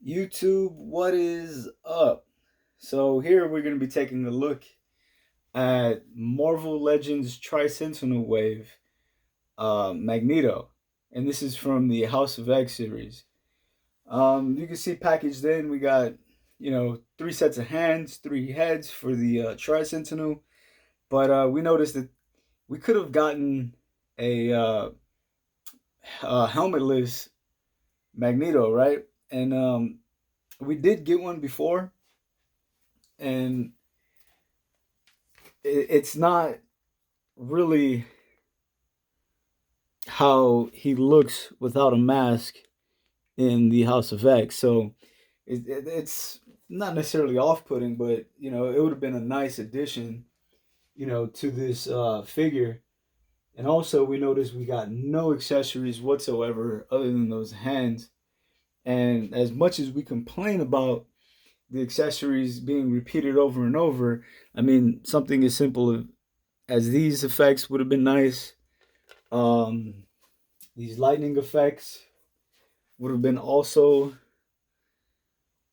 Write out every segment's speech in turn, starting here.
YouTube, what is up? So here we're going to be taking a look at Marvel Legends Tri-Sentinel Wave Magneto. And this is from the House of X series. You can see packaged in, we got, three sets of hands, three heads for the Tri-Sentinel. But we noticed that we could have gotten a helmetless Magneto, right? And we did get one before, and it's not really how he looks without a mask in the House of X. So it's not necessarily off-putting, but it would have been a nice addition, to this figure. And also, we noticed we got no accessories whatsoever other than those hands. And as much as we complain about the accessories being repeated over and over, I mean, something as simple as these effects would have been nice. Um, these lightning effects would have been also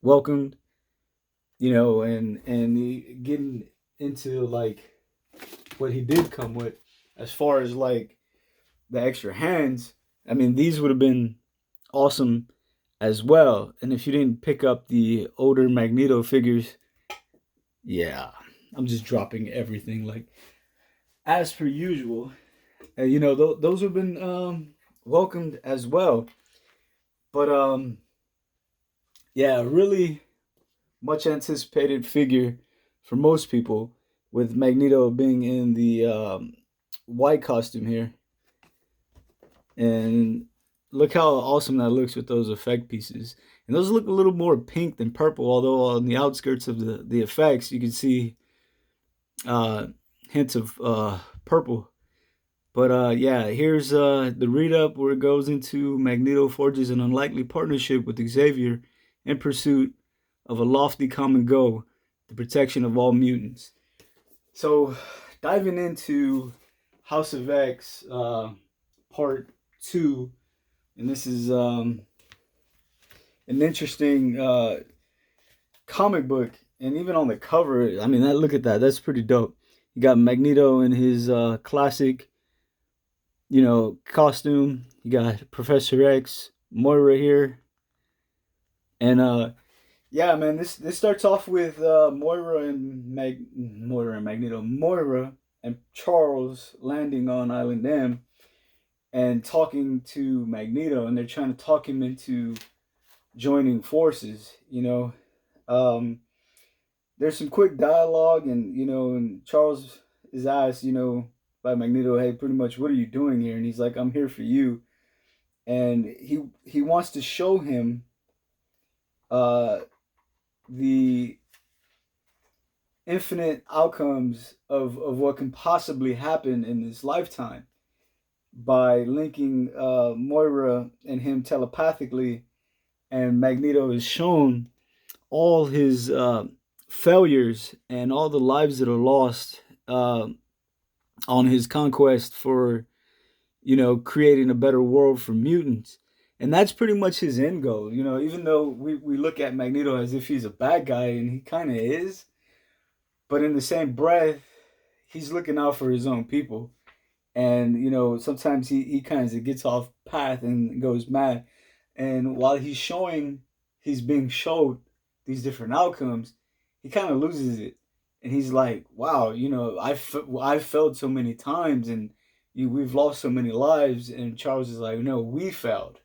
welcomed, and getting into like what he did come with as far as like the extra hands. I mean, these would have been awesome as well. And if you didn't pick up the older Magneto figures, yeah, I'm just dropping everything like as per usual. Those have been welcomed as well. But yeah, really much anticipated figure for most people, with Magneto being in the white costume here. And look how awesome that looks with those effect pieces. And those look a little more pink than purple, although on the outskirts of the effects, you can see uh, hints of purple. But yeah, here's the read up where it goes into Magneto forges an unlikely partnership with Xavier in pursuit of a lofty common goal, the protection of all mutants. So, diving into House of X Part 2, and this is an interesting comic book. And even on the cover, I mean, look at that. That's pretty dope. You got Magneto in his classic costume. You got Professor X, Moira here, and yeah, man, this starts off with Moira and Magneto, Moira and Charles landing on Island M and talking to Magneto, and they're trying to talk him into joining forces. Um, there's some quick dialogue, and and Charles is asked, by Magneto, hey, pretty much, what are you doing here? And he's like, I'm here for you. And he wants to show him uh, the infinite outcomes of what can possibly happen in this lifetime by linking Moira and him telepathically. And Magneto is shown all his failures and all the lives that are lost on his conquest for creating a better world for mutants. And that's pretty much his end goal. Even though we look at Magneto as if he's a bad guy, and he kind of is, but in the same breath, he's looking out for his own people. And, sometimes he kind of gets off path and goes mad. And while he's being showed these different outcomes, he kind of loses it. And he's like, wow, I've failed so many times, and we've lost so many lives. And Charles is like, no, we failed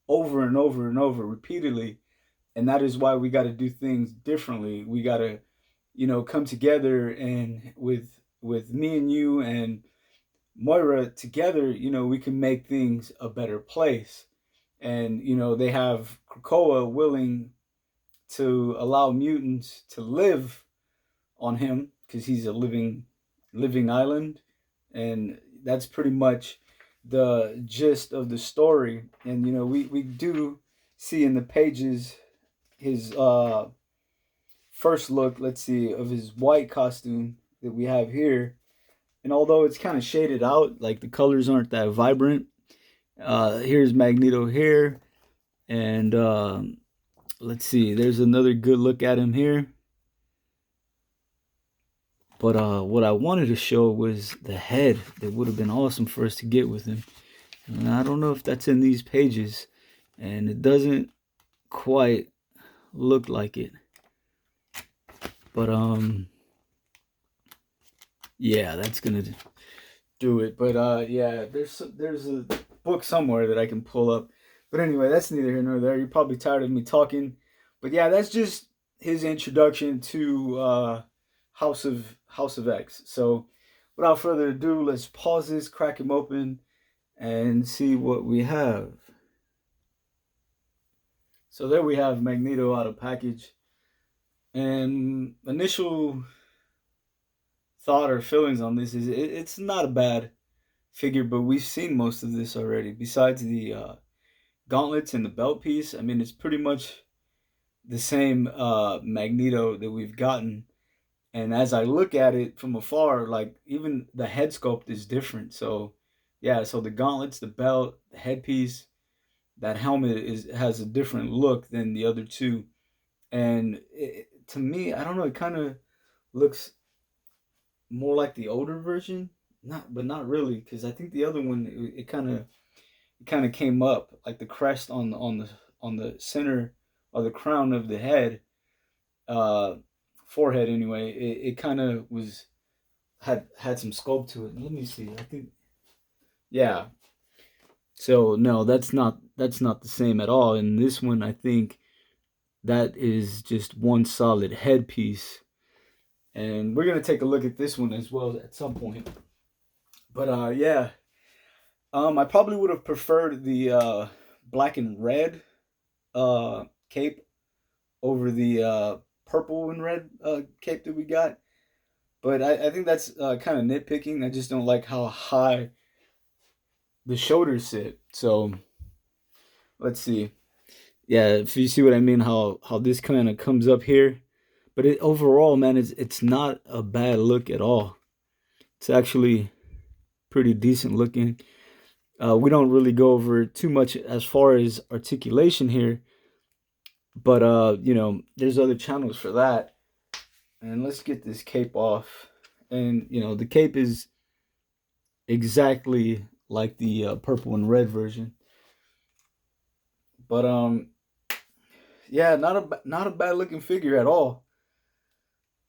over and over and over repeatedly. And that is why we got to do things differently. We got to, come together, and with me and you and Moira together, we can make things a better place. And, they have Krakoa willing to allow mutants to live on him because he's a living island. And that's pretty much the gist of the story. And, we do see in the pages his first look, let's see, of his white costume that we have here. And although it's kind of shaded out, like the colors aren't that vibrant, here's Magneto here, and let's see. There's another good look at him here. But what I wanted to show was the head. That would have been awesome for us to get with him. And I don't know if that's in these pages, and it doesn't quite look like it. But yeah, that's gonna do it. But yeah, there's a book somewhere that I can pull up. But anyway, that's neither here nor there. You're probably tired of me talking. But yeah, that's just his introduction to House of X. So without further ado, let's pause this, crack him open, and see what we have. So there we have Magneto out of package. And initial thought or feelings on this is it's not a bad figure, but we've seen most of this already. Besides the gauntlets and the belt piece, I mean, it's pretty much the same Magneto that we've gotten. And as I look at it from afar, like even the head sculpt is different. So yeah, so the gauntlets, the belt, the headpiece, that helmet has a different look than the other two. And to me, I don't know, it kind of looks more like the older version, not really, because I think the other one it kind of came up like the crest on the center or the crown of the head, uh, forehead anyway. It kind of was had some sculpt to it. Let me see. I think yeah. So no, that's not the same at all. In this one, I think that is just one solid headpiece. And we're gonna take a look at this one as well at some point. But yeah, I probably would have preferred the black and red cape over the purple and red cape that we got. But I think that's kind of nitpicking. I just don't like how high the shoulders sit. So let's see. Yeah, if you see what I mean, how this kind of comes up here. But overall, man, it's not a bad look at all. It's actually pretty decent looking. We don't really go over too much as far as articulation here, but there's other channels for that. And let's get this cape off. And the cape is exactly like the purple and red version. But yeah, not a bad looking figure at all.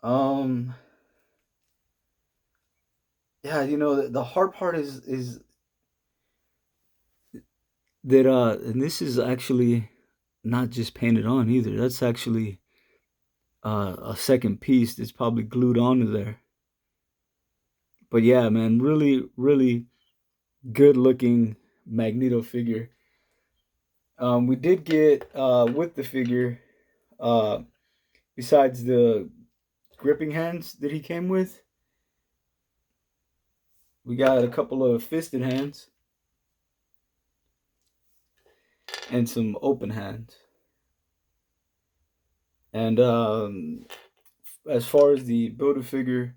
Um, yeah, the hard part is that and this is actually not just painted on either. That's actually a second piece that's probably glued onto there. But yeah, man, really, really good looking Magneto figure. We did get with the figure, uh, besides the gripping hands that he came with, we got a couple of fisted hands and some open hands. And as far as the Build-A-Figure,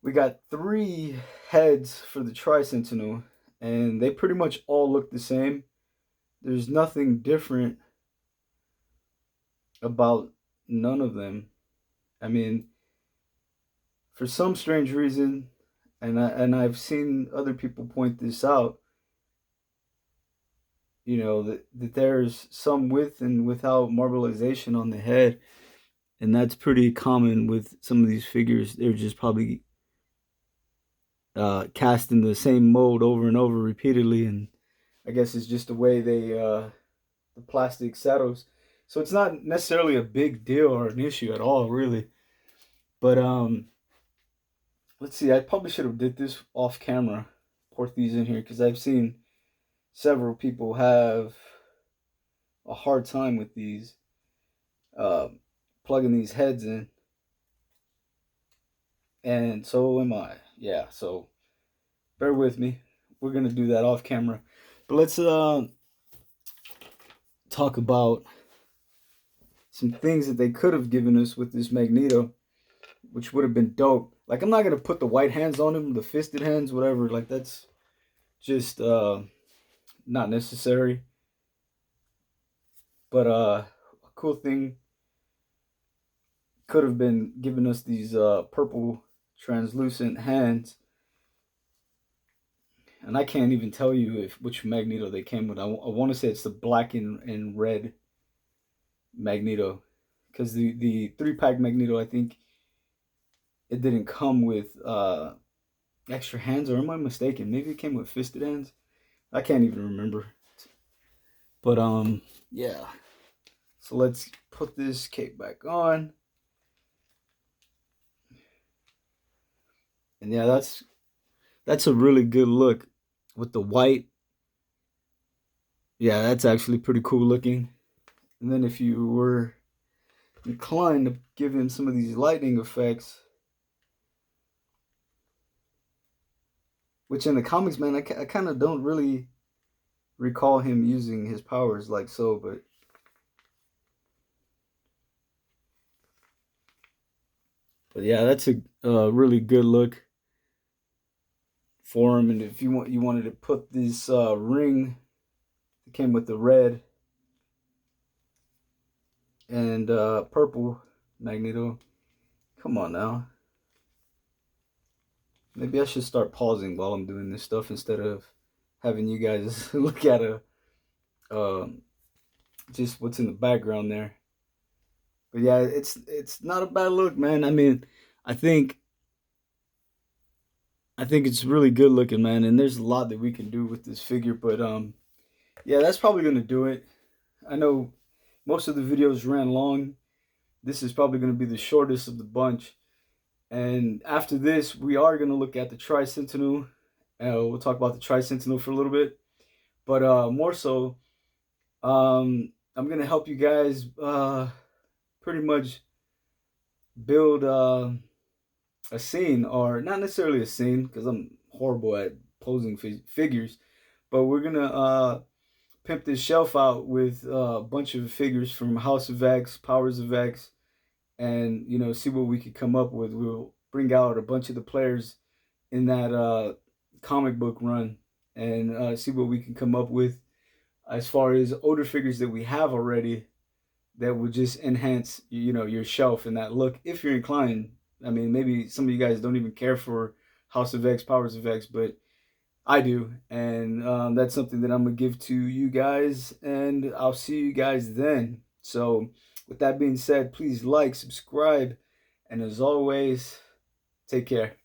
we got 3 heads for the Tri-Sentinel, and they pretty much all look the same. There's nothing different about none of them. I mean, for some strange reason, and I've seen other people point this out, that there's some with and without marbleization on the head, and that's pretty common with some of these figures. They're just probably cast in the same mold over and over repeatedly, and I guess it's just the way the plastic settles. So it's not necessarily a big deal or an issue at all, really. But let's see. I probably should have did this off camera, port these in here, because I've seen several people have a hard time with these, uh, plugging these heads in, and so am I. Yeah. So bear with me. We're gonna do that off camera, but let's talk about some things that they could have given us with this Magneto, which would have been dope. Like, I'm not gonna put the white hands on him, the fisted hands, whatever. Like, that's just not necessary. But cool thing could have been giving us these purple translucent hands. And I can't even tell you if which Magneto they came with. I want to say it's the black and red Magneto, because the 3-pack Magneto, I think it didn't come with extra hands, or am I mistaken? Maybe it came with fisted hands. I can't even remember. But yeah. So let's put this cape back on. And yeah, that's a really good look with the white. Yeah, that's actually pretty cool looking. And then if you were inclined to give him some of these lightning effects, which in the comics, man, I kind of don't really recall him using his powers like so, but yeah, that's a really good look for him. And if you wanted to put this ring that came with the red and purple Magneto, come on now. Maybe I should start pausing while I'm doing this stuff instead of having you guys look at um, just what's in the background there. But yeah, it's not a bad look, man. I mean, I think I think it's really good looking, man. And there's a lot that we can do with this figure. But yeah, that's probably gonna do it. I know most of the videos ran long. This is probably gonna be the shortest of the bunch. And after this, we are gonna look at the Tri-Sentinel. We'll talk about the Tri-Sentinel for a little bit, but more so, I'm gonna help you guys pretty much build a scene, or not necessarily a scene, because I'm horrible at posing figures. But we're gonna pimp this shelf out with a bunch of figures from House of X, Powers of X, and see what we could come up with. We'll bring out a bunch of the players in that comic book run, and see what we can come up with as far as older figures that we have already that would just enhance your shelf and that look, if you're inclined. I mean, maybe some of you guys don't even care for House of X, Powers of X, but I do, and that's something that I'm gonna give to you guys, and I'll see you guys then. So with that being said, please like, subscribe, and as always, take care.